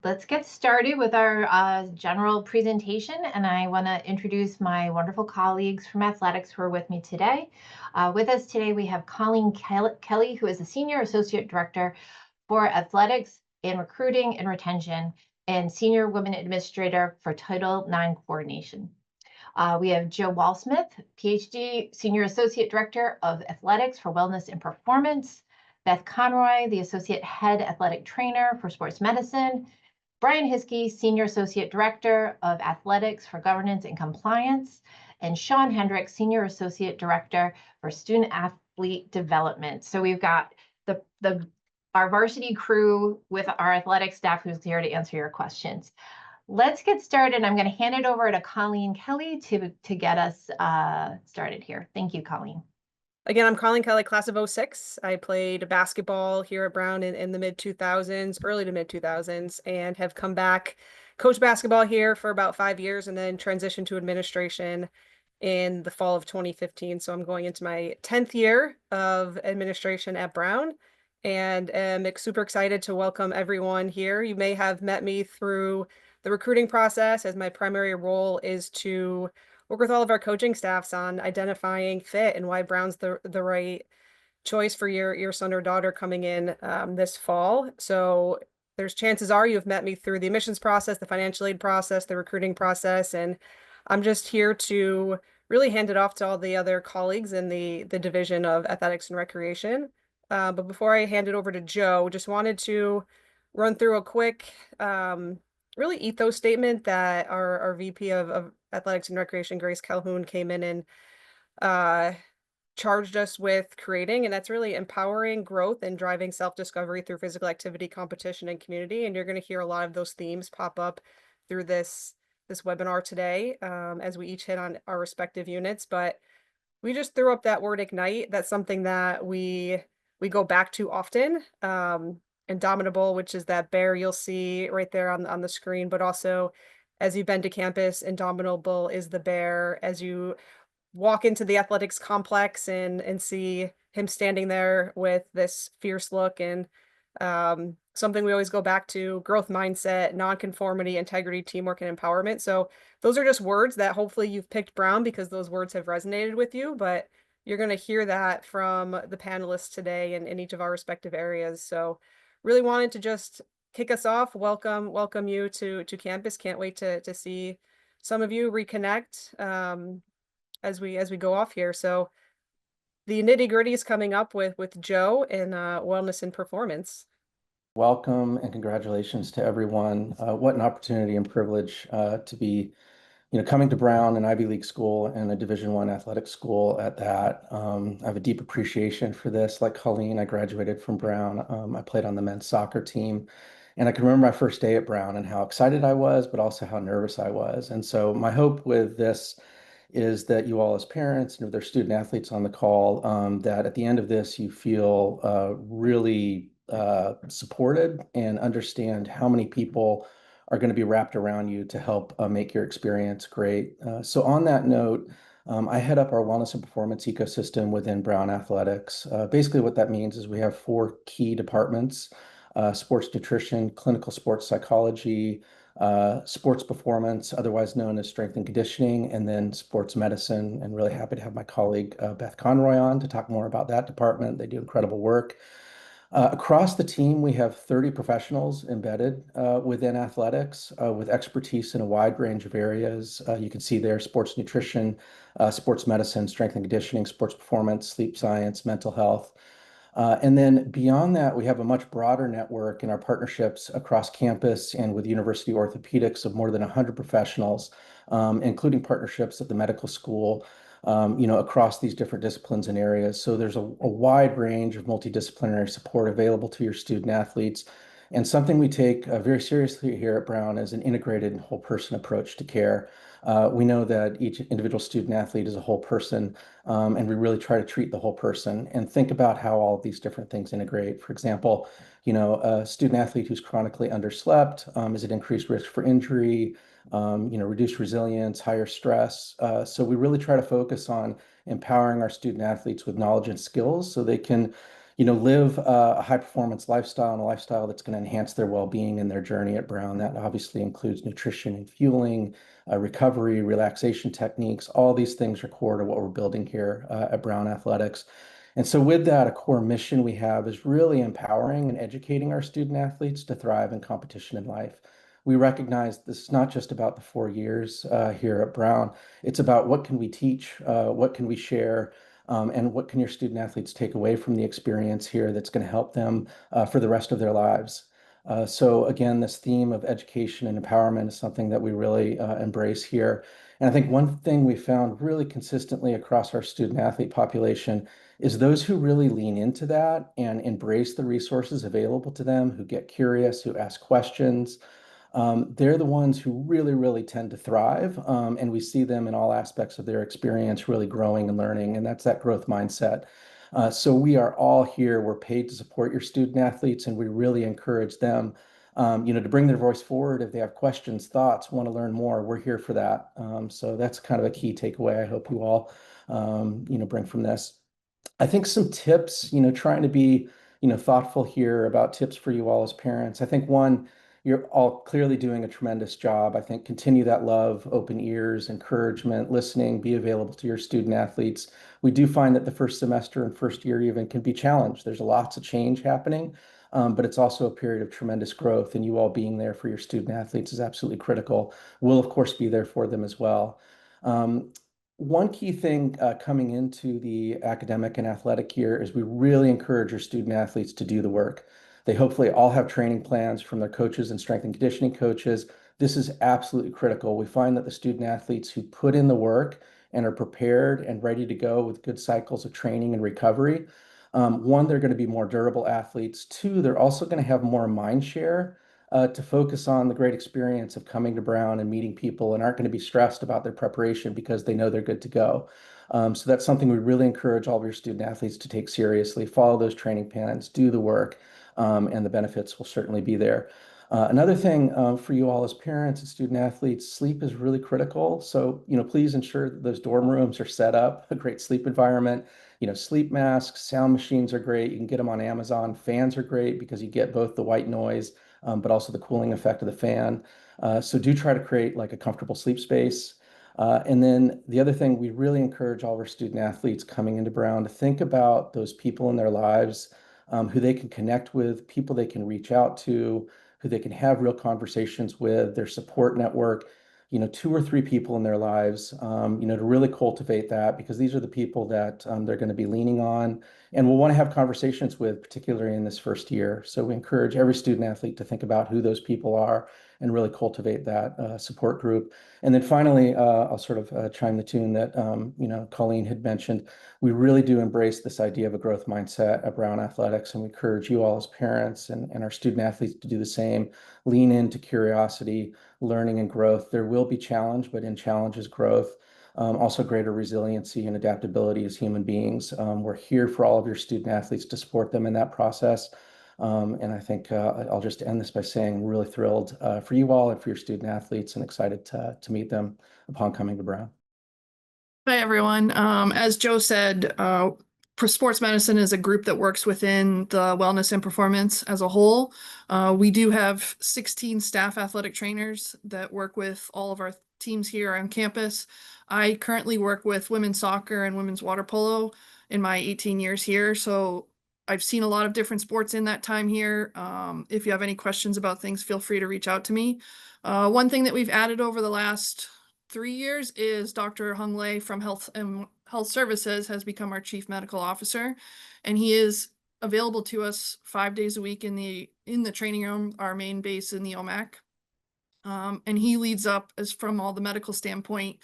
Let's get started with our general presentation, and I want to introduce my wonderful colleagues from athletics who are with me today. With us today, we have Colleen Kelly, who is the Senior Associate Director for Athletics and Recruiting and Retention, and Senior Women Administrator for Title IX Coordination. We have Joe Walsmith, PhD, Senior Associate Director of Athletics for Wellness and Performance, Beth Conroy, the Associate Head Athletic Trainer for Sports Medicine, Brian Hiskey, Senior Associate Director of Athletics for Governance and Compliance, and Sean Hendricks, Senior Associate Director for Student Athlete Development. So we've got our varsity crew with our athletic staff who's here to answer your questions. Let's get started. I'm going to hand it over to Colleen Kelly to get us started here. Thank you, Colleen. Again, I'm Colleen Kelly, class of 06. I played basketball here at Brown in the mid-2000s, early to mid-2000s, and have come back, coached basketball here for about 5 years, and then transitioned to administration in the fall of 2015. So I'm going into my 10th year of administration at Brown, and am super excited to welcome everyone here. You may have met me through the recruiting process, as my primary role is to work with all of our coaching staffs on identifying fit and why Brown's the right choice for your son or daughter coming in this fall. So there's chances are you've met me through the admissions process, the financial aid process, the recruiting process, and I'm just here to really hand it off to all the other colleagues in the Division of Athletics and Recreation. But before I hand it over to Joe, just wanted to run through a quick really ethos statement that our VP of Athletics and Recreation, Grace Calhoun, came in and charged us with creating, and that's really empowering growth and driving self-discovery through physical activity, competition, and community. And you're going to hear a lot of those themes pop up through this webinar today as we each hit on our respective units. But we just threw up that word ignite. That's something that we go back to often. Indomitable, which is that bear you'll see right there on the screen, but also as you've been to campus, indomitable is the bear. As you walk into the athletics complex and see him standing there with this fierce look, and something we always go back to: growth mindset, nonconformity, integrity, teamwork, and empowerment. So those are just words that hopefully you've picked Brown because those words have resonated with you, but you're going to hear that from the panelists today in each of our respective areas. So really wanted to just kick us off, welcome you to campus. Can't wait to see some of you reconnect as we go off here. So the nitty-gritty is coming up with Joe in wellness and performance. Welcome and congratulations to everyone. What an opportunity and privilege to be coming to Brown, an Ivy League school and a Division I athletics school at that. I have a deep appreciation for this. Like Colleen, I graduated from Brown. I played on the men's soccer team, and I can remember my first day at Brown and how excited I was, but also how nervous I was. And so my hope with this is that you all as parents, and if there's student athletes on the call, that at the end of this, you feel really supported and understand how many people are going to be wrapped around you to help make your experience great. So on that note, I head up our wellness and performance ecosystem within Brown Athletics. Basically what that means is we have 4 key departments: sports nutrition, clinical sports psychology, sports performance, otherwise known as strength and conditioning, and then sports medicine. And really happy to have my colleague Beth Conroy on to talk more about that department. They do incredible work. Across the team, we have 30 professionals embedded within athletics with expertise in a wide range of areas. You can see there sports nutrition, sports medicine, strength and conditioning, sports performance, sleep science, mental health. And then beyond that, we have a much broader network in our partnerships across campus and with university orthopedics of more than 100 professionals, including partnerships at the medical school, across these different disciplines and areas. So there's a wide range of multidisciplinary support available to your student athletes. And something we take very seriously here at Brown is an integrated and whole person approach to care. We know that each individual student athlete is a whole person, and we really try to treat the whole person and think about how all of these different things integrate. For example, a student athlete who's chronically underslept is at increased risk for injury, reduced resilience, higher stress. So we really try to focus on empowering our student athletes with knowledge and skills so they can live a high performance lifestyle and a lifestyle that's going to enhance their well-being and their journey at Brown. That obviously includes nutrition and fueling, recovery, relaxation techniques. All these things are core to what we're building here at Brown Athletics. And so with that, a core mission we have is really empowering and educating our student athletes to thrive in competition in life. We recognize this is not just about the 4 years here at Brown. It's about what can we teach, what can we share, and what can your student athletes take away from the experience here that's going to help them for the rest of their lives. So again, this theme of education and empowerment is something that we really embrace here. And I think one thing we found really consistently across our student athlete population is those who really lean into that and embrace the resources available to them, who get curious, who ask questions, they're the ones who really, really tend to thrive. And we see them in all aspects of their experience really growing and learning. And that's that growth mindset. So we are all here. We're paid to support your student athletes, and we really encourage them, to bring their voice forward. If they have questions, thoughts, want to learn more, we're here for that. So that's kind of a key takeaway I hope you all, bring from this. I think some tips, trying to be, thoughtful here about tips for you all as parents. I think one, you're all clearly doing a tremendous job. I think continue that love, open ears, encouragement, listening, be available to your student athletes. We do find that the first semester and first year even can be challenged. There's lots of change happening, but it's also a period of tremendous growth, and you all being there for your student athletes is absolutely critical. We'll, of course, be there for them as well. Um, One key thing coming into the academic and athletic year is we really encourage our student athletes to do the work. They hopefully all have training plans from their coaches and strength and conditioning coaches. This is absolutely critical. We find that the student athletes who put in the work and are prepared and ready to go with good cycles of training and recovery, one, they're going to be more durable athletes. Two, they're also going to have more mind share to focus on the great experience of coming to Brown and meeting people and aren't going to be stressed about their preparation because they know they're good to go. So that's something we really encourage all of your student athletes to take seriously. Follow those training plans, do the work, and the benefits will certainly be there. Another thing for you all as parents and student athletes, sleep is really critical. So, please ensure that those dorm rooms are set up, a great sleep environment. Sleep masks, sound machines are great. You can get them on Amazon. Fans are great because you get both the white noise but also the cooling effect of the fan. So do try to create like a comfortable sleep space. And then the other thing, we really encourage all of our student athletes coming into Brown to think about those people in their lives who they can connect with, people they can reach out to, who they can have real conversations with, their support network, 2 or 3 people in their lives, to really cultivate that because these are the people that they're going to be leaning on and we'll want to have conversations with, particularly in this first year. So we encourage every student athlete to think about who those people are and really cultivate that support group. And then finally, I'll sort of chime the tune that, Colleen had mentioned. We really do embrace this idea of a growth mindset at Brown Athletics, and we encourage you all as parents and our student athletes to do the same. Lean into curiosity, learning, and growth. There will be challenge, but in challenge is growth. Also greater resiliency and adaptability as human beings. We're here for all of your student athletes to support them in that process. And I think I'll just end this by saying I'm really thrilled for you all and for your student athletes and excited to meet them upon coming to Brown. Hi, everyone. As Joe said, sports medicine is a group that works within the wellness and performance as a whole. We do have 16 staff athletic trainers that work with all of our teams here on campus. I currently work with women's soccer and women's water polo in my 18 years here. So I've seen a lot of different sports in that time here. If you have any questions about things, feel free to reach out to me. One thing that we've added over the last 3 years is Dr. Hung Lei from Health and Health Services has become our chief medical officer, and he is available to us 5 days a week in the training room, our main base in the OMAC. And he leads up as from all the medical standpoint.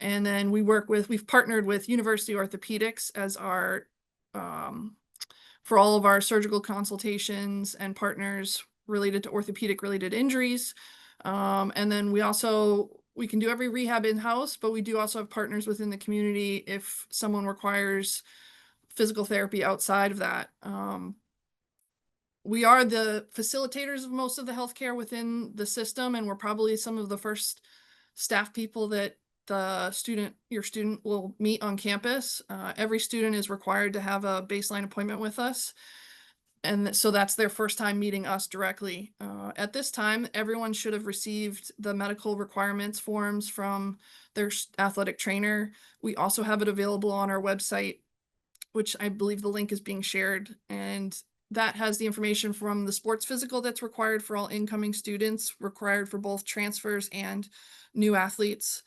And then we've partnered with University Orthopedics as our for all of our surgical consultations and partners related to orthopedic related injuries. And then we can do every rehab in-house, but we do also have partners within the community if someone requires physical therapy outside of that. We are the facilitators of most of the healthcare within the system, and we're probably some of the first staff people that your student will meet on campus. Every student is required to have a baseline appointment with us. And so that's their first time meeting us directly. At this time, everyone should have received the medical requirements forms from their athletic trainer. We also have it available on our website, which I believe the link is being shared. And that has the information from the sports physical that's required for all incoming students, required for both transfers and new athletes.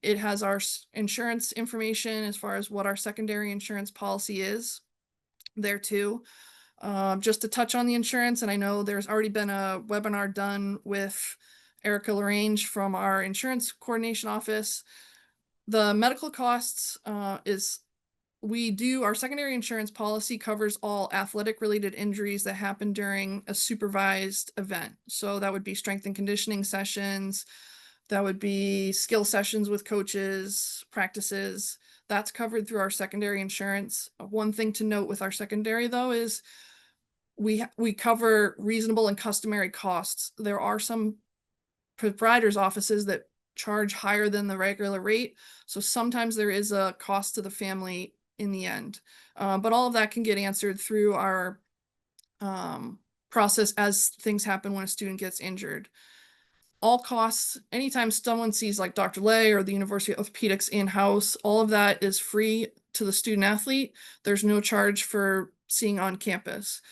It has our insurance information as far as what our secondary insurance policy is there too. Just to touch on the insurance, and I know there's already been a webinar done with Erica LaRange from our insurance coordination office. The medical costs our secondary insurance policy covers all athletic related injuries that happen during a supervised event. So that would be strength and conditioning sessions, that would be skill sessions with coaches, practices. That's covered through our secondary insurance. One thing to note with our secondary though is we cover reasonable and customary costs. There are some providers' offices that charge higher than the regular rate. So sometimes there is a cost to the family in the end. But all of that can get answered through our process as things happen when a student gets injured. All costs, anytime someone sees like Dr. Lay or the University of Orthopedics in-house, all of that is free to the student athlete. There's no charge for seeing on campus.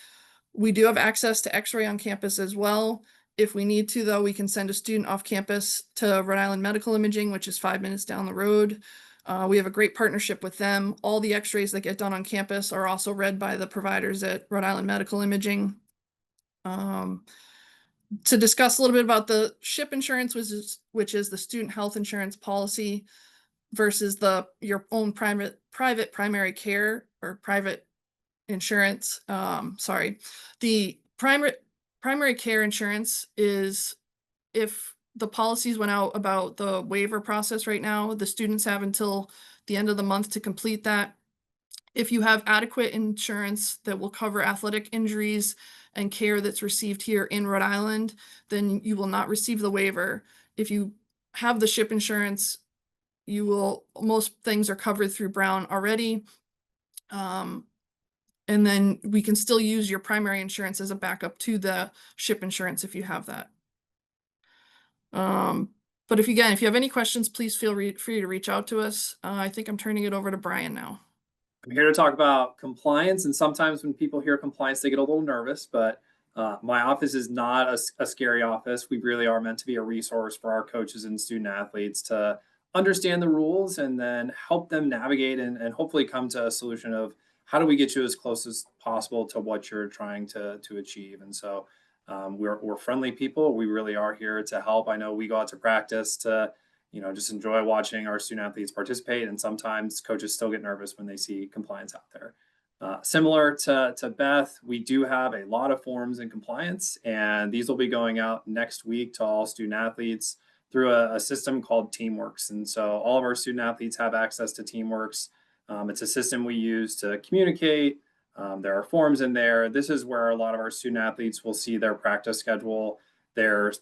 We do have access to X-ray on campus as well. If we need to, though, we can send a student off campus to Rhode Island Medical Imaging, which is 5 minutes down the road. We have a great partnership with them. All the X-rays that get done on campus are also read by the providers at Rhode Island Medical Imaging. To discuss a little bit about the SHIP insurance, which is the student health insurance policy versus your own private primary care or private insurance. The primary care insurance is if the policies went out about the waiver process right now, the students have until the end of the month to complete that. If you have adequate insurance that will cover athletic injuries and care that's received here in Rhode Island, then you will not receive the waiver. If you have the SHIP insurance, most things are covered through Brown already. And then we can still use your primary insurance as a backup to the SHIP insurance if you have that. But if you have any questions, please feel free to reach out to us. I think I'm turning it over to Brian now. I'm here to talk about compliance, and sometimes when people hear compliance, they get a little nervous, but my office is not a scary office. We really are meant to be a resource for our coaches and student athletes to understand the rules and then help them navigate and hopefully come to a solution of how do we get you as close as possible to what you're trying to achieve. And so we're friendly people. We really are here to help. I know we go out to practice to just enjoy watching our student athletes participate. And sometimes coaches still get nervous when they see compliance out there. Similar to Beth, we do have a lot of forms in compliance, and these will be going out next week to all student athletes through a system called TeamWorks. And so all of our student athletes have access to TeamWorks. It's a system we use to communicate. There are forms in there. This is where a lot of our student athletes will see their practice schedule. Their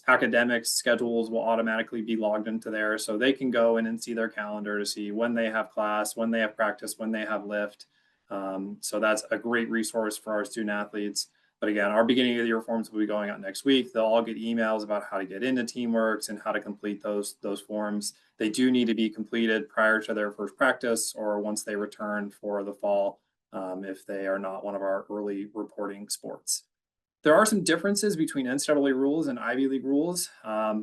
academic schedules will automatically be logged into there, so they can go in and see their calendar to see when they have class, when they have practice, when they have lift. So that's a great resource for our student athletes. But again, our beginning of the year forms will be going out next week. They'll all get emails about how to get into TeamWorks and how to complete those forms. They do need to be completed prior to their first practice or once they return for the fall if they are not one of our early reporting sports. There are some differences between NCAA rules and Ivy League rules.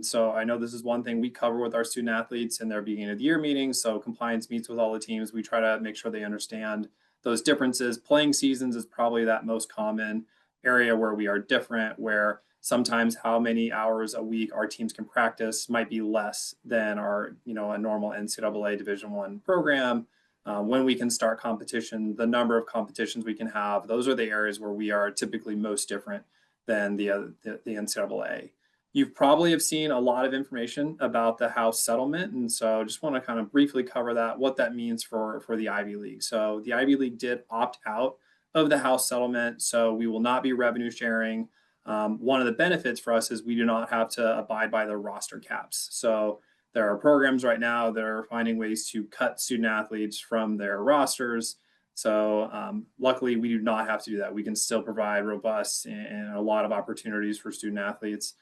So I know this is one thing we cover with our student athletes in their beginning of the year meetings. So compliance meets with all the teams. We try to make sure they understand those differences. Playing seasons is probably that most common area where we are different, where sometimes how many hours a week our teams can practice might be less than our, a normal NCAA Division I program. When we can start competition, the number of competitions we can have, those are the areas where we are typically most different than the NCAA. You probably have seen a lot of information about the House settlement, and so just want to kind of briefly cover that, what that means for the Ivy League. So the Ivy League did opt out of the House settlement, so we will not be revenue sharing. One of the benefits for us is we do not have to abide by the roster caps. So there are programs right now that are finding ways to cut student athletes from their rosters. So luckily, we do not have to do that. We can still provide robust and a lot of opportunities for student athletes.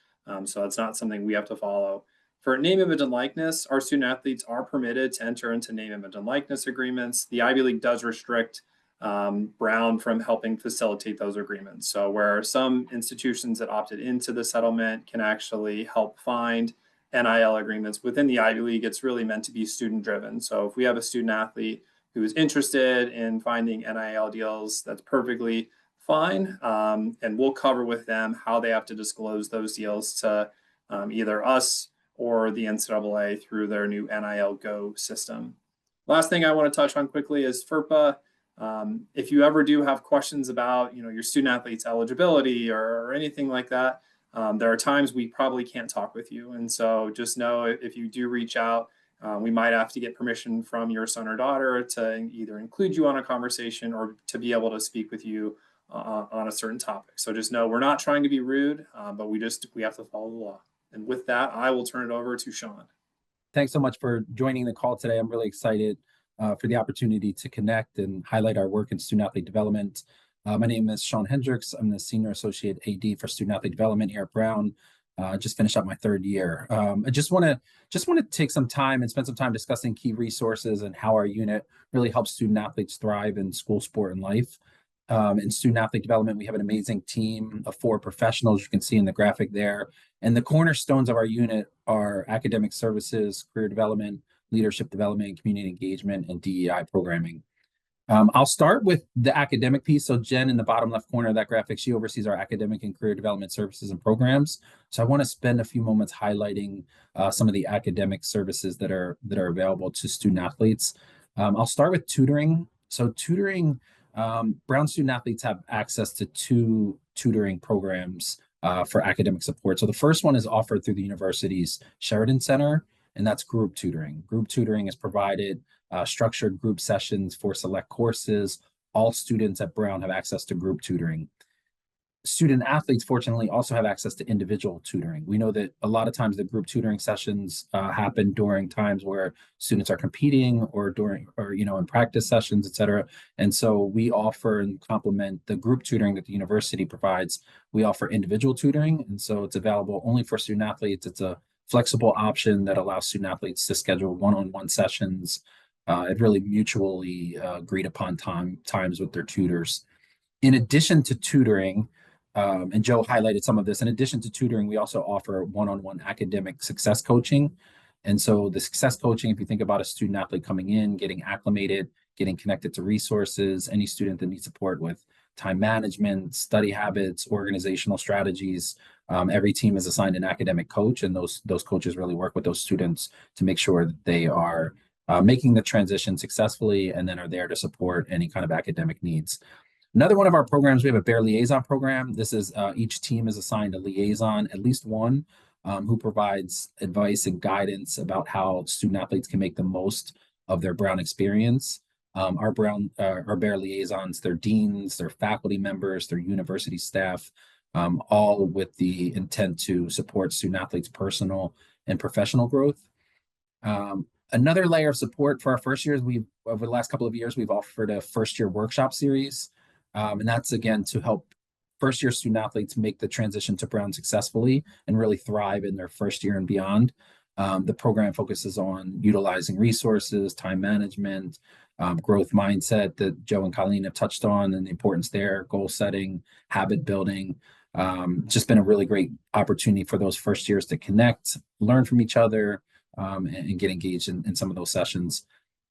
So it's not something we have to follow. For name, image, and likeness, our student athletes are permitted to enter into name, image, and likeness agreements. The Ivy League does restrict Brown from helping facilitate those agreements. So where some institutions that opted into the settlement can actually help find NIL agreements within the Ivy League, it's really meant to be student driven. So if we have a student athlete who is interested in finding NIL deals, that's perfectly fine. And we'll cover with them how they have to disclose those deals to either us or the NCAA through their new NIL Go system. Last thing I want to touch on quickly is FERPA. If you ever do have questions about, your student athlete's eligibility or anything like that, there are times we probably can't talk with you. And so just know if you do reach out, we might have to get permission from your son or daughter to either include you on a conversation or to be able to speak with you on a certain topic. So just know we're not trying to be rude, but we have to follow the law. And with that, I will turn it over to Sean. Thanks so much for joining the call today. I'm really excited for the opportunity to connect and highlight our work in student athlete development. My name is Sean Hendricks. I'm the Senior Associate AD for Student Athlete Development here at Brown. Just finished up my third year. I just want to take some time and spend some time discussing key resources and how our unit really helps student athletes thrive in school, sport, and life. In student athlete development, we have an amazing team of 4 professionals you can see in the graphic there. And the cornerstones of our unit are academic services, career development, leadership development, community engagement, and DEI programming. I'll start with the academic piece. So Jen in the bottom left corner of that graphic, she oversees our academic and career development services and programs. So I want to spend a few moments highlighting some of the academic services that are available to student athletes. I'll start with tutoring. So tutoring, Brown student athletes have access to 2 tutoring programs for academic support. So the first one is offered through the university's Sheridan Center, and that's group tutoring. Group tutoring is provided structured group sessions for select courses. All students at Brown have access to group tutoring. Student athletes, fortunately, also have access to individual tutoring. We know that a lot of times the group tutoring sessions happen during times where students are competing or in practice sessions, et cetera. And so we offer and complement the group tutoring that the university provides. We offer individual tutoring, and so it's available only for student athletes. It's a flexible option that allows student athletes to schedule one-on-one sessions at really mutually agreed upon times with their tutors. In addition to tutoring, and Joe highlighted some of this, in addition to tutoring, we also offer one-on-one academic success coaching. And so the success coaching, if you think about a student athlete coming in, getting acclimated, getting connected to resources, any student that needs support with time management, study habits, organizational strategies, every team is assigned an academic coach, and those coaches really work with those students to make sure that they are making the transition successfully and then are there to support any kind of academic needs. Another one of our programs, we have a Bear Liaison program. This is each team is assigned a liaison, at least one, who provides advice and guidance about how student athletes can make the most of their Brown experience. Our Bear Liaisons, their deans, their faculty members, their university staff, all with the intent to support student athletes' personal and professional growth. Another layer of support for our first years, over the last couple of years, we've offered a first-year workshop series. And that's, again, to help first-year student athletes make the transition to Brown successfully and really thrive in their first year and beyond. The program focuses on utilizing resources, time management, growth mindset that Joe and Colleen have touched on, and the importance there, goal setting, habit building. Just been a really great opportunity for those first years to connect, learn from each other, and get engaged in some of those sessions.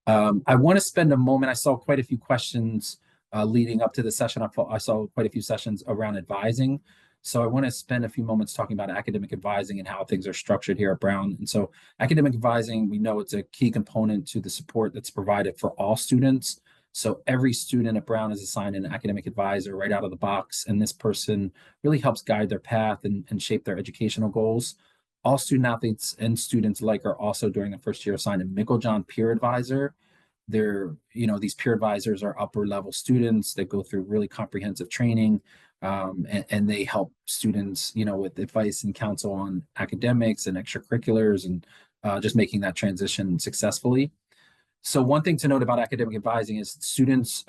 I want to spend a moment. I saw quite a few questions leading up to the session. I saw quite a few sessions around advising. So I want to spend a few moments talking about academic advising and how things are structured here at Brown. And so academic advising, we know it's a key component to the support that's provided for all students. So every student at Brown is assigned an academic advisor right out of the box. And this person really helps guide their path and shape their educational goals. All student athletes and students alike are also during the first year assigned a Meiklejohn peer advisor. These peer advisors are upper level students that go through really comprehensive training, and they help students, with advice and counsel on academics and extracurriculars and just making that transition successfully. So one thing to note about academic advising is students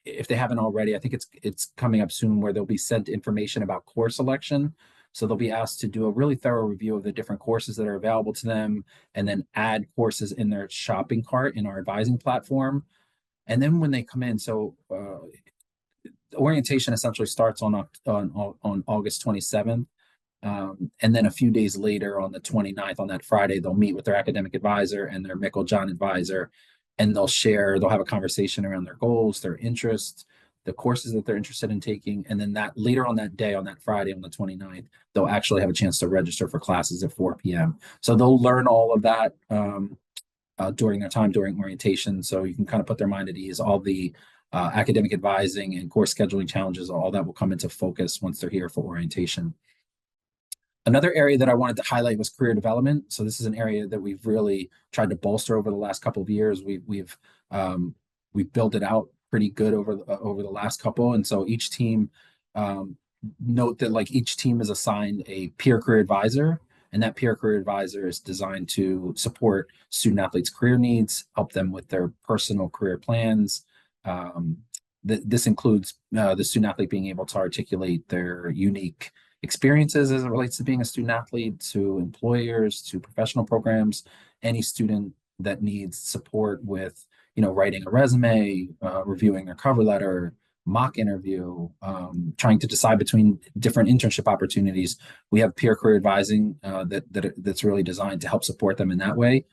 if they haven't already, I think it's coming up soon where they'll be sent information about course selection. So they'll be asked to do a really thorough review of the different courses that are available to them, and then add courses in their shopping cart in our advising platform. And then when they come in, so orientation essentially starts on August 27th. And then a few days later on the 29th, on that Friday, they'll meet with their academic advisor and their Meikle-John advisor, and they'll have a conversation around their goals, their interests, the courses that they're interested in taking. And then that later on that day, on that Friday, on the 29th, they'll actually have a chance to register for classes at 4 p.m. So they'll learn all of that during their time during orientation. So you can kind of put their mind at ease. All the academic advising and course scheduling challenges, all that will come into focus once they're here for orientation. Another area that I wanted to highlight was career development. So this is an area that we've really tried to bolster over the last couple of years. We've built it out pretty good over the last couple, and so each team, note that like each team is assigned a peer career advisor, and that peer career advisor is designed to support student athletes' career needs, help them with their personal career plans. This includes the student athlete being able to articulate their unique experiences as it relates to being a student athlete, to employers, to professional programs, any student that needs support with, writing a resume, reviewing their cover letter, mock interview, trying to decide between different internship opportunities. We have peer career advising that's really designed to help support them in that way.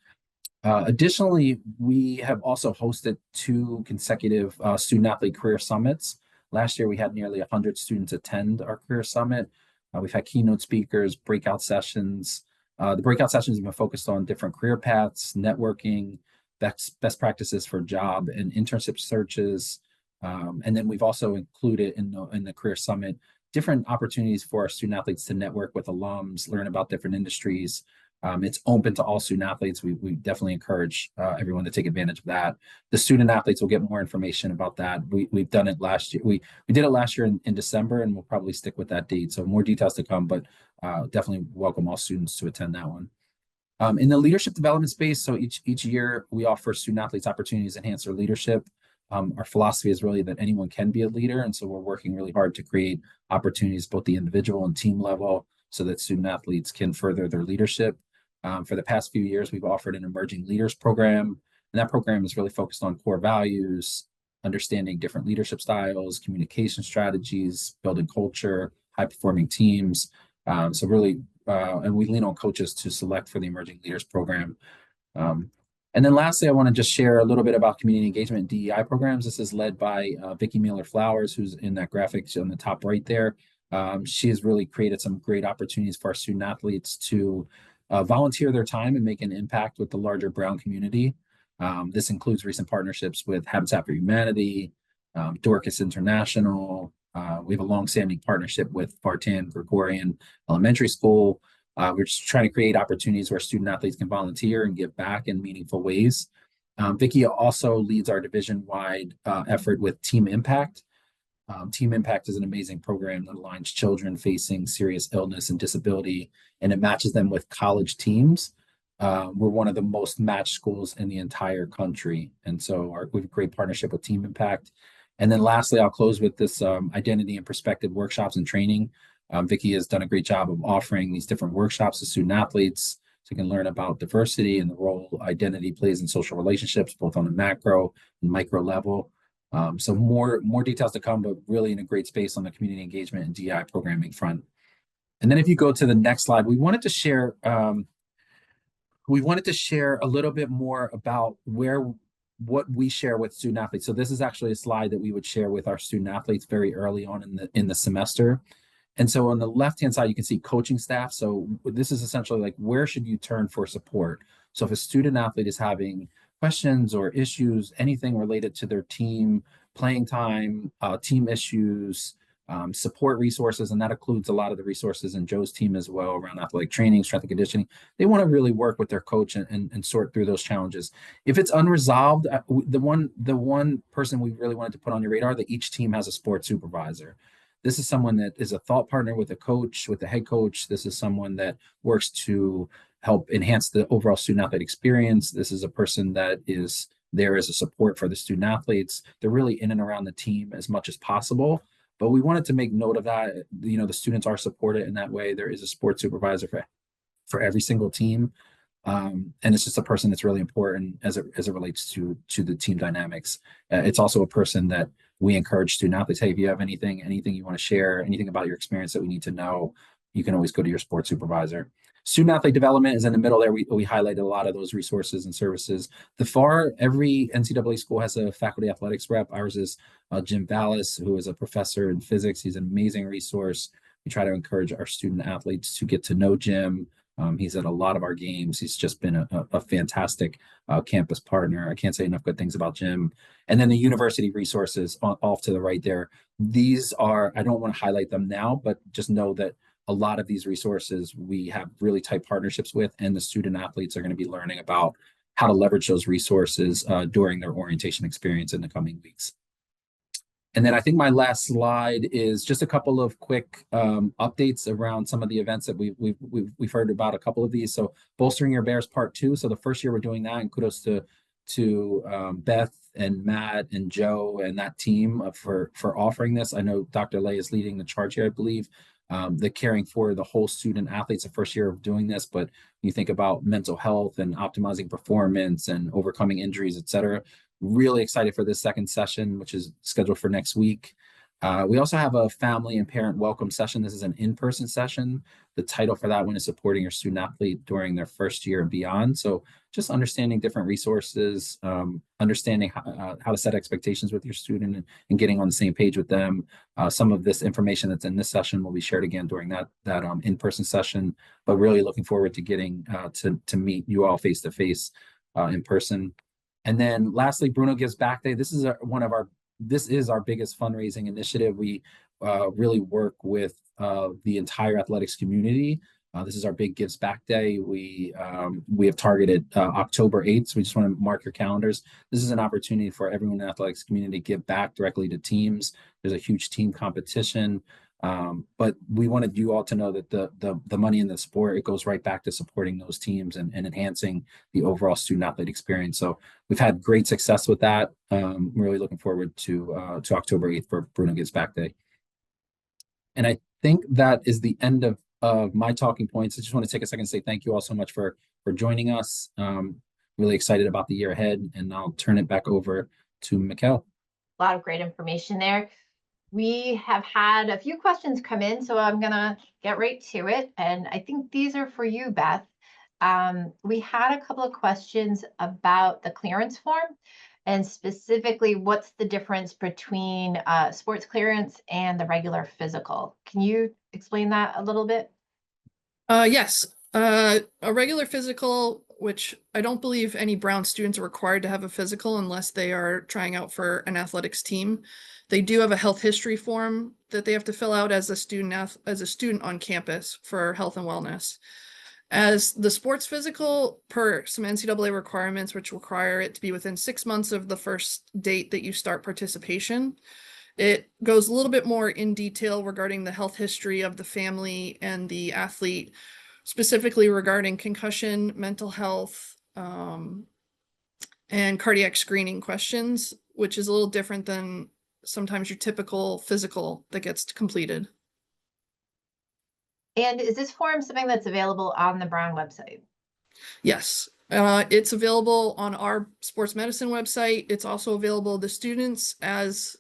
Additionally, we have also hosted 2 consecutive student athlete career summits. Last year, we had nearly 100 students attend our career summit. We've had keynote speakers, breakout sessions. The breakout sessions have been focused on different career paths, networking, best practices for job and internship searches. And then we've also included in the Career Summit different opportunities for our student athletes to network with alums, learn about different industries. It's open to all student athletes. We definitely encourage everyone to take advantage of that. The student athletes will get more information about that. We've done it last year. We did it last year in December, and we'll probably stick with that date. So more details to come, but definitely welcome all students to attend that one. In the leadership development space, so each year we offer student athletes opportunities to enhance their leadership. Our philosophy is really that anyone can be a leader, and so we're working really hard to create opportunities both the individual and team level so that student athletes can further their leadership. For the past few years, we've offered an emerging leaders program, and that program is really focused on core values, understanding different leadership styles, communication strategies, building culture, high-performing teams. So really, and we lean on coaches to select for the emerging leaders program. And then lastly, I want to just share a little bit about community engagement and DEI programs. This is led by Vicki Mueller-Flowers, who's in that graphic on the top right there. She has really created some great opportunities for our student athletes to volunteer their time and make an impact with the larger Brown community. This includes recent partnerships with Habitat for Humanity, Dorcas International. We have a longstanding partnership with Vartan Gregorian Elementary School. We're just trying to create opportunities where student athletes can volunteer and give back in meaningful ways. Vicki also leads our division-wide effort with Team Impact. Team Impact is an amazing program that aligns children facing serious illness and disability, and it matches them with college teams. We're one of the most matched schools in the entire country, and so we have a great partnership with Team Impact. And then lastly, I'll close with this identity and perspective workshops and training. Vicki has done a great job of offering these different workshops to student athletes so you can learn about diversity and the role identity plays in social relationships, both on a macro and micro level. So more details to come, but really in a great space on the community engagement and DI programming front. And then if you go to the next slide, we wanted to share a little bit more about what we share with student athletes. So this is actually a slide that we would share with our student athletes very early on in the semester. And so on the left-hand side, you can see coaching staff. So this is essentially like, where should you turn for support? So if a student athlete is having questions or issues, anything related to their team, playing time, team issues, support resources, and that includes a lot of the resources in Joe's team as well around athletic training, strength and conditioning. They want to really work with their coach and sort through those challenges. If it's unresolved, the one person we really wanted to put on your radar, that each team has a sports supervisor. This is someone that is a thought partner with a coach, with the head coach. This is someone that works to help enhance the overall student athlete experience. This is a person that is there as a support for the student athletes. They're really in and around the team as much as possible. But we wanted to make note of that. The students are supported in that way. There is a sports supervisor for every single team. And it's just a person that's really important as it relates to the team dynamics. It's also a person that we encourage student athletes. Hey, if you have anything you want to share, anything about your experience that we need to know, you can always go to your sports supervisor. Student athlete development is in the middle there. We highlighted a lot of those resources and services. Every NCAA school has a faculty athletics rep. Ours is Jim Vallis, who is a professor in physics. He's an amazing resource. We try to encourage our student athletes to get to know Jim. He's at a lot of our games. He's just been a fantastic campus partner. I can't say enough good things about Jim. And then the university resources off to the right there. These are, I don't want to highlight them now, but just know that a lot of these resources we have really tight partnerships with, and the student athletes are going to be learning about how to leverage those resources during their orientation experience in the coming weeks. And then I think my last slide is just a couple of quick updates around some of the events that we've heard about. A couple of these. So Bolstering Your Bears Part 2. So the first year we're doing that, and kudos to Beth and Matt and Joe and that team for offering this. I know Dr. Lay is leading the charge here, I believe. The caring for the whole student athletes the first year of doing this, but you think about mental health and optimizing performance and overcoming injuries, et cetera. Really excited for this second session, which is scheduled for next week. We also have a family and parent welcome session. This is an in-person session. The title for that one is Supporting Your Student Athlete During Their First Year and Beyond. So just understanding different resources, understanding how to set expectations with your student and getting on the same page with them. Some of this information that's in this session will be shared again during that in-person session, but really looking forward to getting to meet you all face-to-face in person. And then lastly, Bruno Gives Back Day. This is our biggest fundraising initiative. We really work with the entire athletics community. This is our big Gives Back Day. We have targeted October 8th, so we just want to mark your calendars. This is an opportunity for everyone in the athletics community to give back directly to teams. There's a huge team competition. But we wanted you all to know that the money in the sport, it goes right back to supporting those teams and enhancing the overall student athlete experience. So we've had great success with that. Really looking forward to October 8th for Bruno Gives Back Day. And I think that is the end of my talking points. I just want to take a second and say thank you all so much for joining us. Really excited about the year ahead, and I'll turn it back over to Mikkel. A lot of great information there. We have had a few questions come in, so I'm going to get right to it. And I think these are for you, Beth. We had a couple of questions about the clearance form, and specifically, what's the difference between sports clearance and the regular physical? Can you explain that a little bit? Yes. A regular physical, which I don't believe any Brown students are required to have a physical unless they are trying out for an athletics team. They do have a health history form that they have to fill out as a student on campus for health and wellness. As the sports physical, per some NCAA requirements, which require it to be within 6 months of the first date that you start participation, it goes a little bit more in detail regarding the health history of the family and the athlete, specifically regarding concussion, mental health, and cardiac screening questions, which is a little different than sometimes your typical physical that gets completed. And is this form something that's available on the Brown website? Yes, it's available on our sports medicine website. It's also available to students. As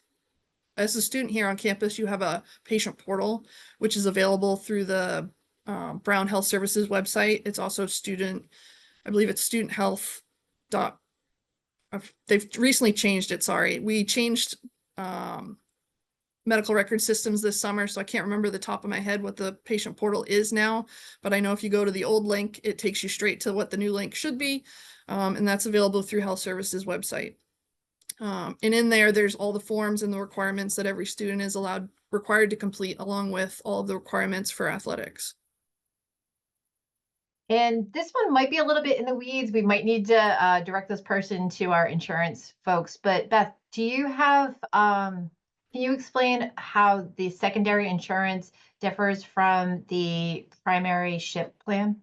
a student here on campus, you have a patient portal, which is available through the Brown Health Services website. It's also I believe it's student health. They've recently changed it. Sorry, we changed medical record systems this summer, so I can't remember the top of my head what the patient portal is now, but I know if you go to the old link, it takes you straight to what the new link should be, and that's available through Health Services website. And in there's all the forms and the requirements that every student is required to complete, along with all of the requirements for athletics. And this one might be a little bit in the weeds. We might need to direct this person to our insurance folks. But Beth, do you have, can you explain how the secondary insurance differs from the primary SHIP plan?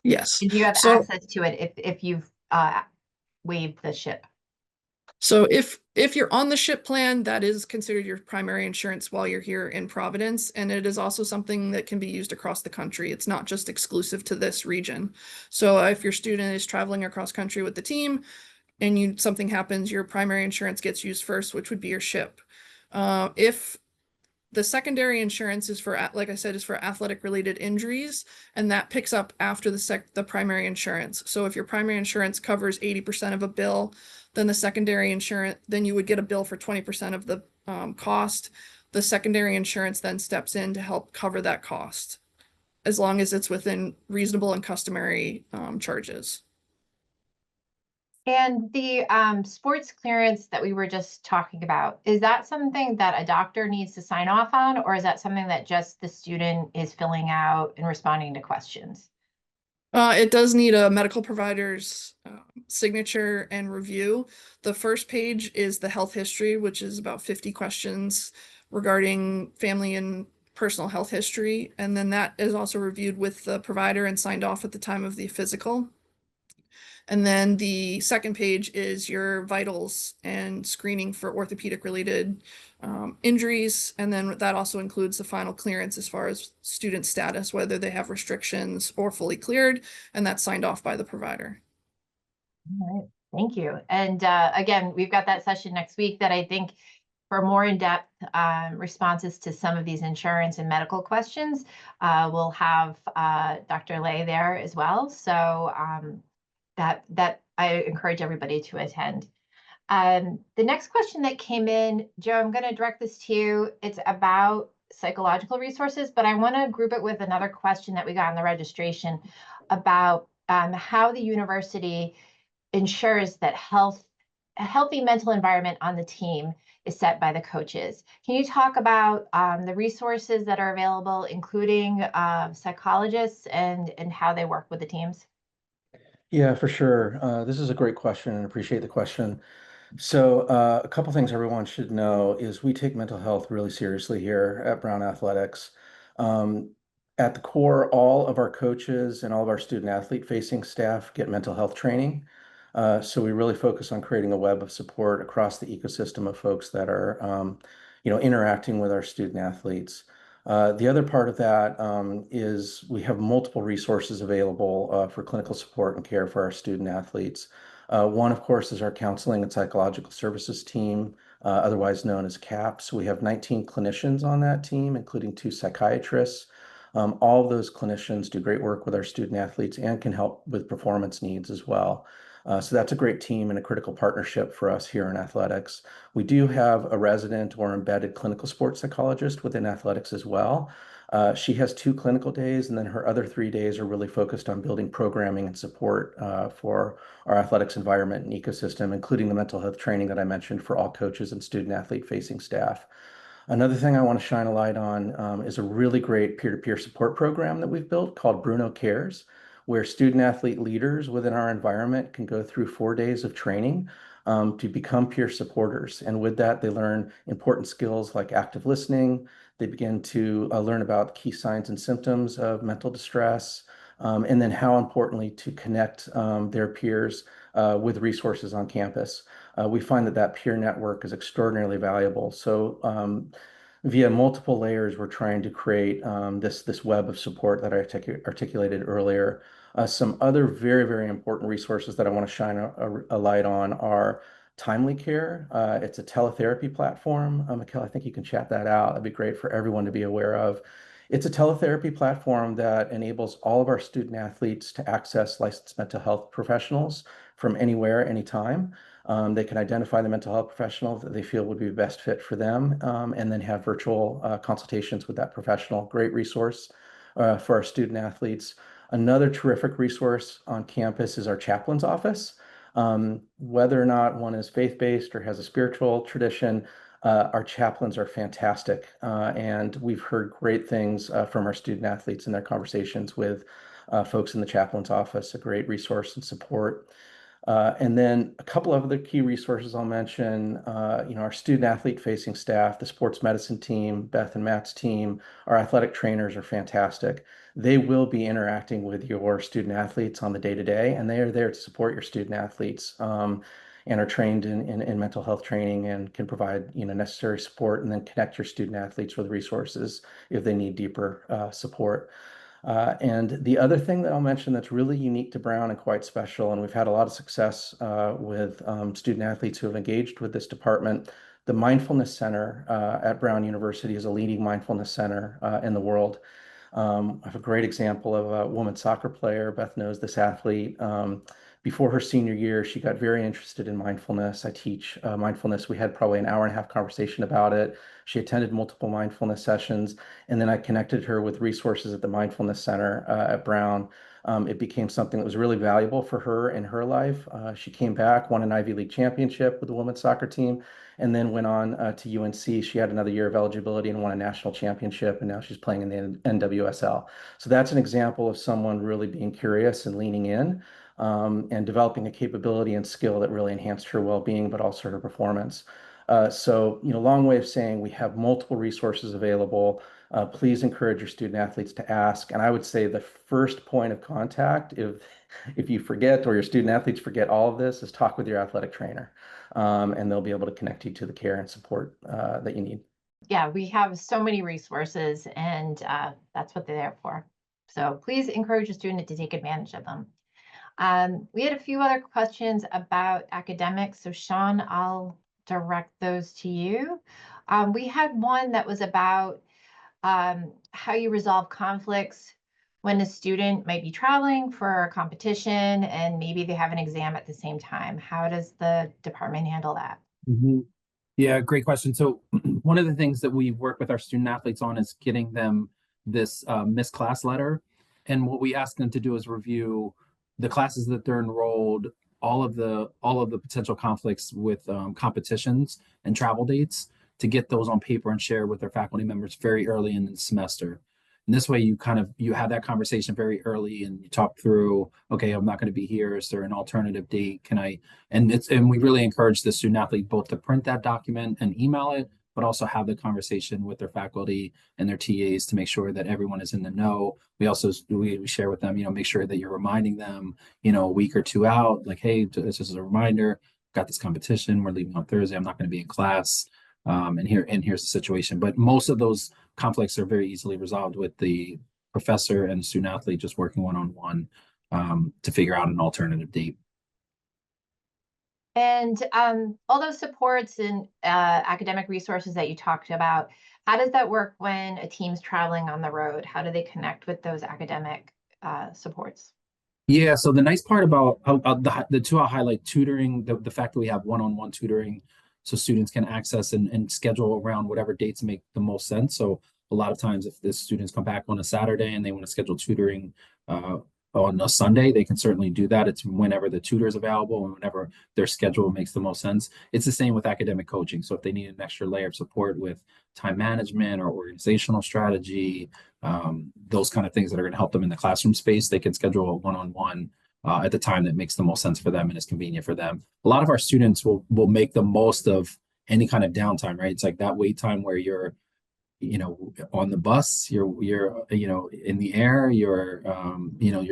Yes. And do you have So access to it if you've waived the ship? So if you're on the ship plan, that is considered your primary insurance while you're here in Providence, and it is also something that can be used across the country. It's not just exclusive to this region. So if your student is traveling across country with the team and something happens, your primary insurance gets used first, which would be your ship. If the secondary insurance is for, like I said, is for athletic related injuries, and that picks up after the primary insurance. So if your primary insurance covers 80% of a bill, then the secondary insurance, then you would get a bill for 20% of the cost. The secondary insurance then steps in to help cover that cost, as long as it's within reasonable and customary charges. And the sports clearance that we were just talking about, is that something that a doctor needs to sign off on, or is that something that just the student is filling out and responding to questions? It does need a medical provider's signature and review. The first page is the health history, which is about 50 questions regarding family and personal health history. And then that is also reviewed with the provider and signed off at the time of the physical. And then the second page is your vitals and screening for orthopedic related injuries. And then that also includes the final clearance as far as student status, whether they have restrictions or fully cleared, and that's signed off by the provider. All right, thank you. And again, we've got that session next week that I think for more in-depth responses to some of these insurance and medical questions, we'll have Dr. Lay there as well. So that I encourage everybody to attend. The next question that came in, Joe, I'm going to direct this to you. It's about psychological resources, but I want to group it with another question that we got in the registration about how the university ensures that a healthy mental environment on the team is set by the coaches. Can you talk about the resources that are available, including psychologists and how they work with the teams? Yeah, for sure. This is a great question and appreciate the question. So, a couple things everyone should know is we take mental health really seriously here at Brown Athletics. Um, at the core, all of our coaches and all of our student athlete facing staff get mental health training. So we really focus on creating a web of support across the ecosystem of folks that are, interacting with our student athletes. The other part of that is we have multiple resources available for clinical support and care for our student athletes. One, of course, is our counseling and psychological services team, otherwise known as CAPS. We have 19 clinicians on that team, including 2 psychiatrists. All of those clinicians do great work with our student athletes and can help with performance needs as well. So that's a great team and a critical partnership for us here in athletics. We do have a resident or embedded clinical sports psychologist within athletics as well. She has 2 clinical days, and then her other 3 days are really focused on building programming and support for our athletics environment and ecosystem, including the mental health training that I mentioned for all coaches and student athlete facing staff. Another thing I want to shine a light on is a really great peer-to-peer support program that we've built called Bruno Cares, where student athlete leaders within our environment can go through 4 days of training to become peer supporters. And with that, they learn important skills like active listening. They begin to learn about key signs and symptoms of mental distress, and then how importantly to connect their peers with resources on campus. We find that peer network is extraordinarily valuable. So via multiple layers, we're trying to create this web of support that I articulated earlier. Some other very, very important resources that I want to shine a light on are Timely Care. It's a teletherapy platform. Mikkel, I think you can chat that out. That'd be great for everyone to be aware of. It's a teletherapy platform that enables all of our student athletes to access licensed mental health professionals from anywhere, anytime. They can identify the mental health professional that they feel would be the best fit for them, and then have virtual consultations with that professional. Great resource for our student athletes. Another terrific resource on campus is our chaplain's office. Whether or not one is faith-based or has a spiritual tradition, our chaplains are fantastic. And we've heard great things from our student athletes in their conversations with folks in the chaplain's office, a great resource and support. And then a couple of other key resources I'll mention, our student athlete facing staff, the sports medicine team, Beth and Matt's team, our athletic trainers are fantastic. They will be interacting with your student athletes on the day-to-day, and they are there to support your student athletes, and are trained in mental health training and can provide, necessary support, and then connect your student athletes with resources if they need deeper support. And the other thing that I'll mention that's really unique to Brown and quite special, and we've had a lot of success with student athletes who have engaged with this department, the Mindfulness Center at Brown University is a leading mindfulness center in the world. I have a great example of a woman soccer player. Beth knows this athlete. Before her senior year, she got very interested in mindfulness. I teach mindfulness. We had probably an hour and a half conversation about it. She attended multiple mindfulness sessions, and then I connected her with resources at the Mindfulness Center at Brown. It became something that was really valuable for her in her life. She came back, won an Ivy League championship with the women's soccer team, and then went on to UNC. She had another year of eligibility and won a national championship, and now she's playing in the NWSL. So that's an example of someone really being curious and leaning in, and developing a capability and skill that really enhanced her well-being, but also her performance. Long way of saying we have multiple resources available. Please encourage your student athletes to ask. And I would say the first point of contact, if you forget or your student athletes forget all of this, is talk with your athletic trainer, and they'll be able to connect you to the care and support that you need. Yeah, we have so many resources, and that's what they're there for. So please encourage a student to take advantage of them. We had a few other questions about academics. So Sean, I'll direct those to you. We had one that was about how you resolve conflicts when a student might be traveling for a competition and maybe they have an exam at the same time. How does the department handle that? Mhm. Yeah, great question. So one of the things that we work with our student athletes on is getting them this missed class letter. And what we ask them to do is review the classes that they're enrolled, all of the potential conflicts with competitions and travel dates, to get those on paper and share with their faculty members very early in the semester. And this way you have that conversation very early and you talk through, okay, I'm not going to be here. Is there an alternative date? And we really encourage the student athlete both to print that document and email it, but also have the conversation with their faculty and their TAs to make sure that everyone is in the know. We share with them, make sure that you're reminding them, a week or two out, like, hey, this is a reminder, got this competition, we're leaving on Thursday, I'm not going to be in class. Here's the situation. But most of those conflicts are very easily resolved with the professor and student athlete just working one-on-one to figure out an alternative date. And all those supports and academic resources that you talked about, how does that work when a team's traveling on the road? How do they connect with those academic supports? Yeah, so the nice part about the two I'll highlight: tutoring, the fact that we have one-on-one tutoring, so students can access and schedule around whatever dates make the most sense. So a lot of times, if the students come back on a Saturday and they want to schedule tutoring on a Sunday, they can certainly do that. It's whenever the tutor is available and whenever their schedule makes the most sense. It's the same with academic coaching. So if they need an extra layer of support with time management or organizational strategy, those kind of things that are going to help them in the classroom space, they can schedule a one-on-one at the time that makes the most sense for them and is convenient for them. A lot of our students will make the most of any kind of downtime, right? It's like that wait time where you're, on the bus, you're in the air, you're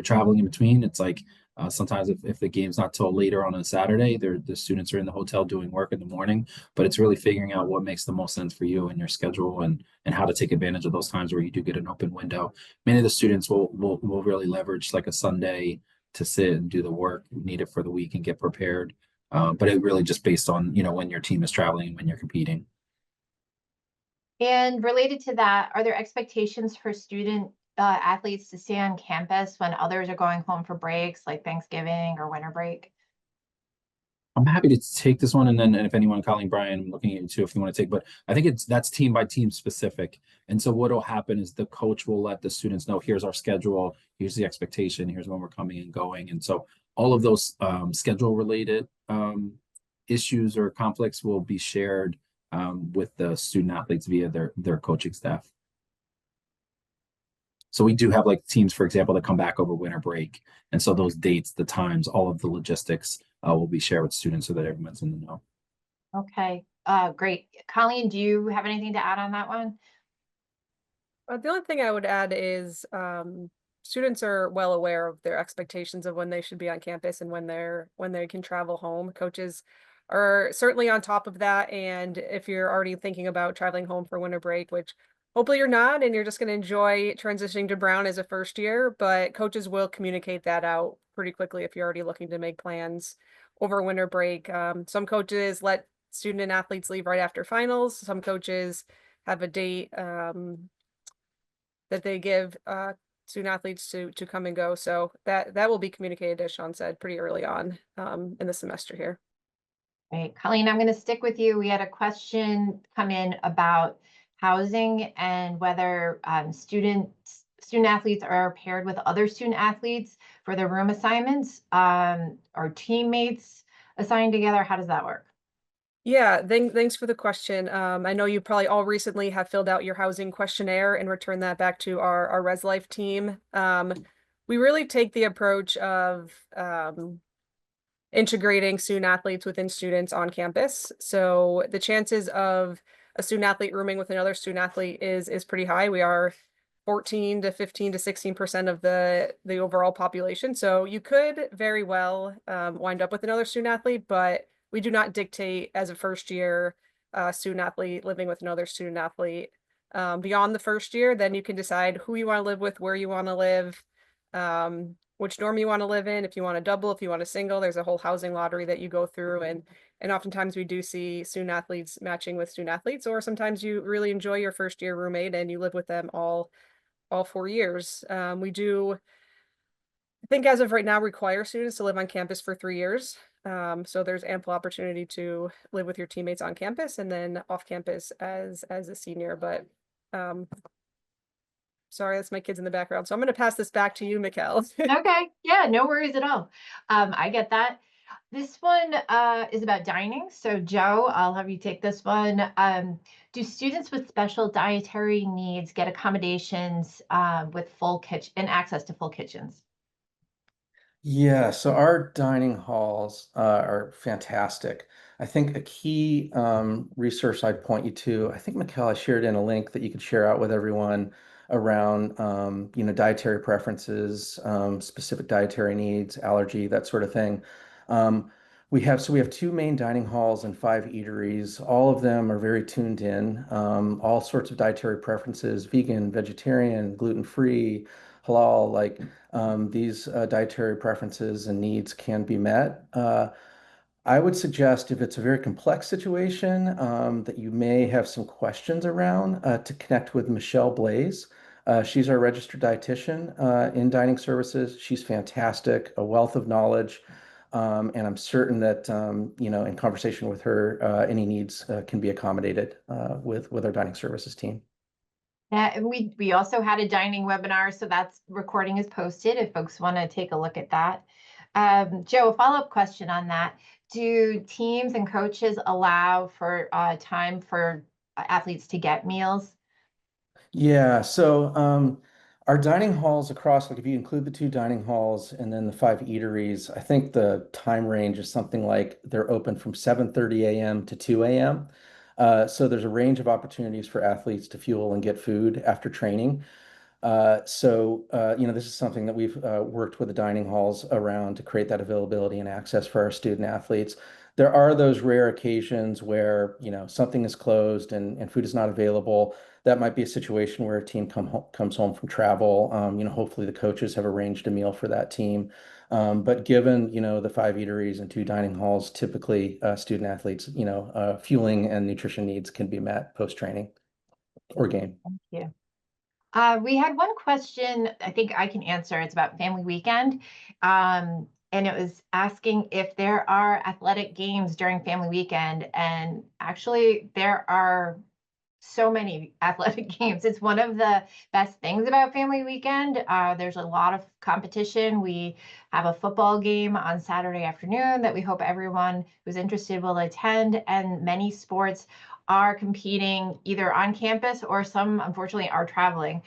traveling in between. It's like sometimes if the game's not till later on a Saturday, the students are in the hotel doing work in the morning. But it's really figuring out what makes the most sense for you and your schedule, and how to take advantage of those times where you do get an open window. Many of the students will really leverage like a Sunday to sit and do the work needed for the week and get prepared. But it really just based on when your team is traveling and when you're competing. And related to that, are there expectations for student athletes to stay on campus when others are going home for breaks like Thanksgiving or winter break? I'm happy to take this one, and then if anyone, Colleen, Brian, I'm looking at you too if you want to take. But I think that's team by team specific. And so what will happen is the coach will let the students know, here's our schedule, here's the expectation, here's when we're coming and going. And so all of those schedule related issues or conflicts will be shared with the student athletes via their coaching staff. So we do have like teams, for example, that come back over winter break. And so those dates, the times, all of the logistics will be shared with students so that everyone's in the know. Okay, great. Colleen, do you have anything to add on that one? The only thing I would add is students are well aware of their expectations of when they should be on campus and when they can travel home. Coaches are certainly on top of that. And if you're already thinking about traveling home for winter break, which hopefully you're not, and you're just going to enjoy transitioning to Brown as a first year, but coaches will communicate that out pretty quickly if you're already looking to make plans over winter break. Some coaches let student and athletes leave right after finals. Some coaches have a date that they give student athletes to come and go. So that will be communicated, as Sean said, pretty early on in the semester here. Right, Colleen, I'm going to stick with you. We had a question come in about housing and whether student athletes are paired with other student athletes for their room assignments, or teammates assigned together. How does that work? Yeah, thanks for the question. I know you probably all recently have filled out your housing questionnaire and returned that back to our Res Life team. We really take the approach of integrating student athletes within students on campus. So the chances of a student athlete rooming with another student athlete is pretty high. We are 14 to 15 to 16% of the overall population. So you could very well wind up with another student athlete, but we do not dictate as a first year student athlete living with another student athlete. Beyond the first year, then you can decide who you want to live with, where you want to live, which dorm you want to live in, if you want a double, if you want a single. There's a whole housing lottery that you go through, and oftentimes we do see student athletes matching with student athletes, or sometimes you really enjoy your first year roommate and you live with them all 4 years. We do, I think as of right now, require students to live on campus for 3 years. So there's ample opportunity to live with your teammates on campus and then off campus as a senior. But sorry, that's my kids in the background. So I'm going to pass this back to you, Mikkel. Okay, yeah, no worries at all. I get that. This one is about dining. So Joe, I'll have you take this one. Do students with special dietary needs get accommodations with full kitchen and access to full kitchens? Yeah, so our dining halls are fantastic. I think a key resource I'd point you to, I think Mikkel, I shared in a link that you could share out with everyone around dietary preferences, specific dietary needs, allergy, that sort of thing. Um, we have two main dining halls and 5 eateries. All of them are very tuned in. All sorts of dietary preferences: vegan, vegetarian, gluten-free, halal, like these dietary preferences and needs can be met. I would suggest, if it's a very complex situation that you may have some questions around, to connect with Michelle Blaze. She's our registered dietitian in dining services. She's fantastic, a wealth of knowledge. And I'm certain that, in conversation with her, any needs can be accommodated with our dining services team. Yeah, and we also had a dining webinar, so that's recording is posted if folks want to take a look at that. Joe, a follow-up question on that. Do teams and coaches allow for time for athletes to get meals? Yeah, so our dining halls across, like if you include the 2 dining halls and then the 5 eateries, I think the time range is something like they're open from 7:30 a.m. to 2 a.m. So there's a range of opportunities for athletes to fuel and get food after training. This is something that we've worked with the dining halls around to create that availability and access for our student athletes. There are those rare occasions where, something is closed and food is not available. That might be a situation where a team comes home from travel. Hopefully the coaches have arranged a meal for that team. But given, the 5 eateries and 2 dining halls, typically student athletes, fueling and nutrition needs can be met post-training or game. Thank you. We had one question I think I can answer. It's about family weekend. And it was asking if there are athletic games during family weekend. And actually, there are so many athletic games. It's one of the best things about family weekend. There's a lot of competition. We have a football game on Saturday afternoon that we hope everyone who's interested will attend. And many sports are competing either on campus or some unfortunately are traveling.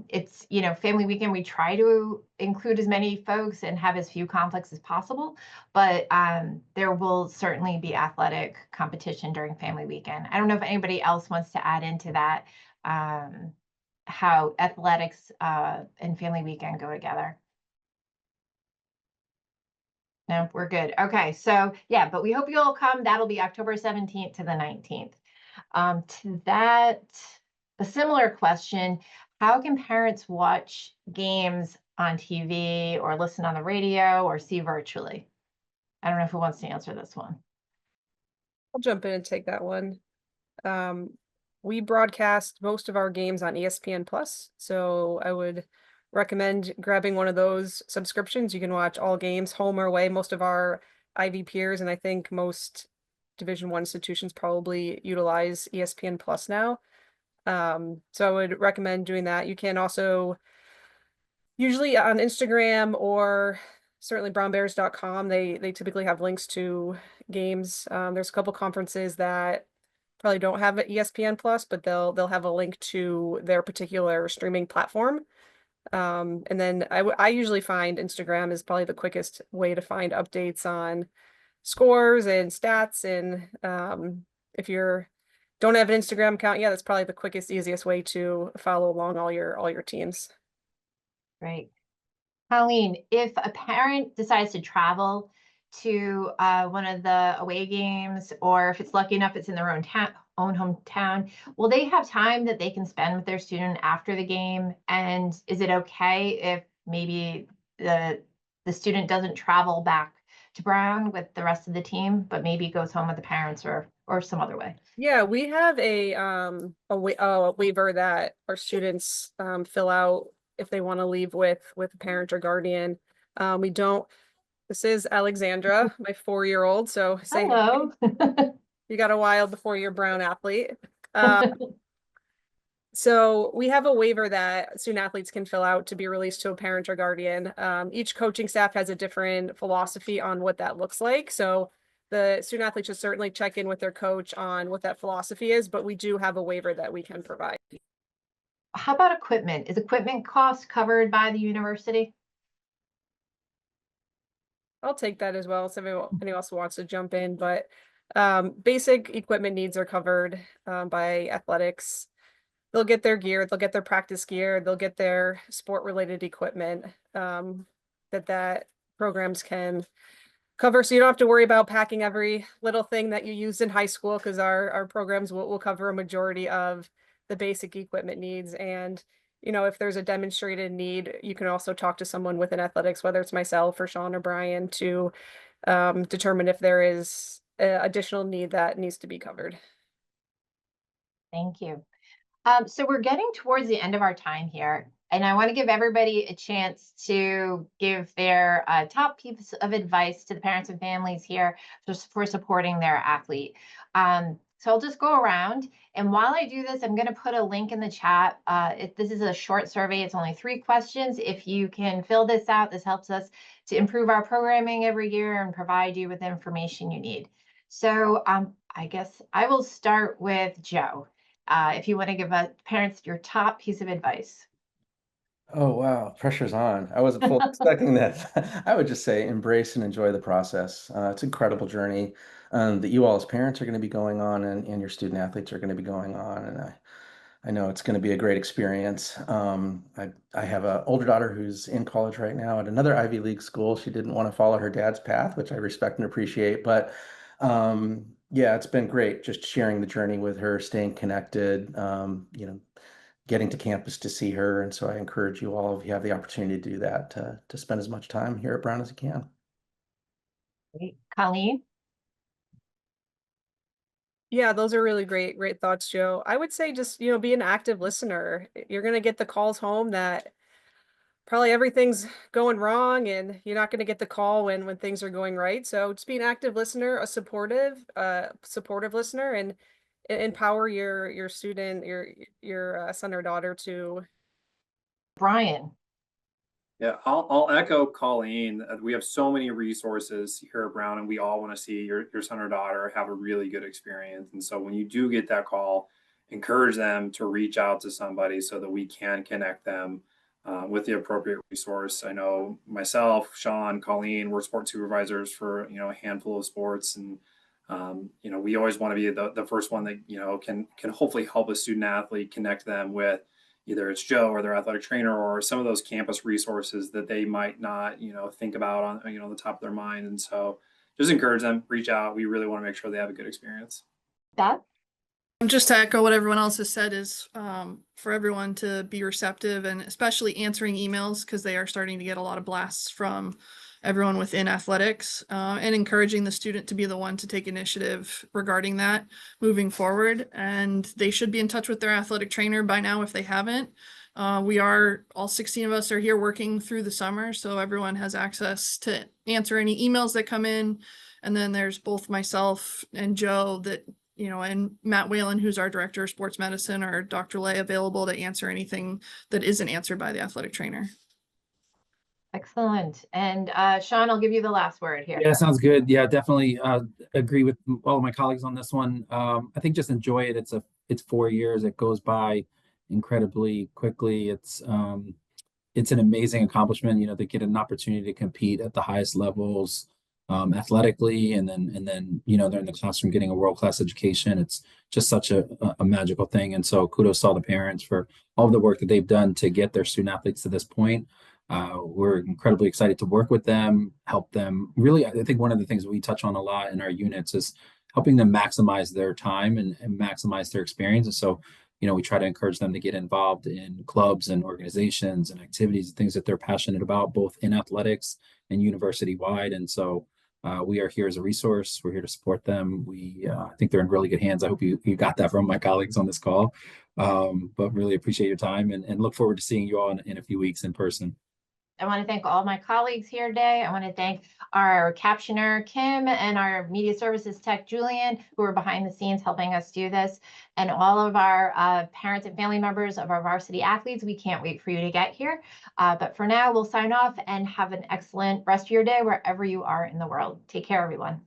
It's, family weekend, we try to include as many folks and have as few conflicts as possible, but there will certainly be athletic competition during family weekend. I don't know if anybody else wants to add into that, how athletics and family weekend go together. No, we're good. Okay, so yeah, but we hope you all come. That'll be October 17th to the 19th. To that, a similar question, how can parents watch games on TV or listen on the radio or see virtually? I don't know who wants to answer this one. I'll jump in and take that one. We broadcast most of our games on ESPN Plus, so I would recommend grabbing one of those subscriptions. You can watch all games, home or away. Most of our Ivy peers, and I think most Division I institutions probably utilize ESPN Plus now. So I would recommend doing that. You can also usually on Instagram or certainly brownbears.com, they typically have links to games. There's a couple conferences that probably don't have an ESPN Plus, but they'll have a link to their particular streaming platform. And then I usually find Instagram is probably the quickest way to find updates on scores and stats. And if you're don't have an Instagram account, yeah, that's probably the quickest, easiest way to follow along all your teams. Great. Colleen, if a parent decides to travel to one of the away games, or if it's lucky enough it's in their own hometown, will they have time that they can spend with their student after the game? And is it okay if maybe the student doesn't travel back to Brown with the rest of the team, but maybe goes home with the parents or some other way? Yeah, we have a waiver that our students fill out if they want to leave with a parent or guardian. We don't. This is Alexandra, my 4-year-old. So say Hello. you got a while before you're a Brown athlete. So we have a waiver that student athletes can fill out to be released to a parent or guardian. Each coaching staff has a different philosophy on what that looks like. So the student athlete should certainly check in with their coach on what that philosophy is, but we do have a waiver that we can provide. How about equipment? Is equipment cost covered by the university? I'll take that as well. So if anyone else wants to jump in, but basic equipment needs are covered by athletics. They'll get their gear, they'll get their practice gear, they'll get their sport related equipment that programs can cover. So you don't have to worry about packing every little thing that you used in high school, because our programs will cover a majority of the basic equipment needs. And if there's a demonstrated need, you can also talk to someone within athletics, whether it's myself or Sean or Brian, to determine if there is additional need that needs to be covered. Thank you. So we're getting towards the end of our time here, and I want to give everybody a chance to give their top piece of advice to the parents and families here just for supporting their athlete. So I'll just go around, and while I do this, I'm going to put a link in the chat. This is a short survey. It's only 3 questions. If you can fill this out, this helps us to improve our programming every year and provide you with the information you need. So I guess I will start with Joe. If you want to give parents your top piece of advice. Oh, wow. Pressure's on. I wasn't fully expecting that. I would just say embrace and enjoy the process. It's an incredible journey that you all as parents are going to be going on, and your student athletes are going to be going on. And I know it's going to be a great experience. I have an older daughter who's in college right now at another Ivy League school. She didn't want to follow her dad's path, which I respect and appreciate. But yeah, it's been great just sharing the journey with her, staying connected, getting to campus to see her. And so I encourage you all, if you have the opportunity to do that, to spend as much time here at Brown as you can. Great. Colleen? Yeah, those are really great thoughts, Joe. I would say just, be an active listener. You're going to get the calls home that probably everything's going wrong, and you're not going to get the call when things are going right. So just be an active listener, a supportive listener, and empower your student, your son or daughter to. Brian? Yeah, I'll echo Colleen. We have so many resources here at Brown, and we all want to see your son or daughter have a really good experience. And so when you do get that call, encourage them to reach out to somebody so that we can connect them with the appropriate resource. I know myself, Sean, Colleen, we're sport supervisors for a handful of sports, and we always want to be the first one that can hopefully help a student athlete, connect them with either it's Joe or their athletic trainer or some of those campus resources that they might not, think about on, the top of their mind. And so just encourage them, reach out. We really want to make sure they have a good experience. Beth? Just to echo what everyone else has said is for everyone to be receptive and especially answering emails because they are starting to get a lot of blasts from everyone within athletics and encouraging the student to be the one to take initiative regarding that moving forward. And they should be in touch with their athletic trainer by now if they haven't. We are, all 16 of us are here working through the summer, so everyone has access to answer any emails that come in. And then there's both myself and Joe that and Matt Whalen, who's our director of sports medicine, or Dr. Lay, available to answer anything that isn't answered by the athletic trainer. Excellent. And Sean, I'll give you the last word here. Yeah, sounds good. Yeah, definitely agree with all of my colleagues on this one. I think just enjoy it. It's 4 years. It goes by incredibly quickly. It's an amazing accomplishment. They get an opportunity to compete at the highest levels athletically, and then they're in the classroom getting a world-class education. It's just such a magical thing. And so kudos to all the parents for all of the work that they've done to get their student athletes to this point. We're incredibly excited to work with them, help them. Really, I think one of the things we touch on a lot in our units is helping them maximize their time and maximize their experience. And so, we try to encourage them to get involved in clubs and organizations and activities and things that they're passionate about, both in athletics and university wide. And so we are here as a resource. We're here to support them. I think they're in really good hands. I hope you got that from my colleagues on this call. But really appreciate your time and look forward to seeing you all in a few weeks in person. I want to thank all my colleagues here today. I want to thank our captioner, Kim, and our media services tech, Julian, who are behind the scenes helping us do this, and all of our parents and family members of our varsity athletes. We can't wait for you to get here. But for now, we'll sign off and have an excellent rest of your day wherever you are in the world. Take care, everyone.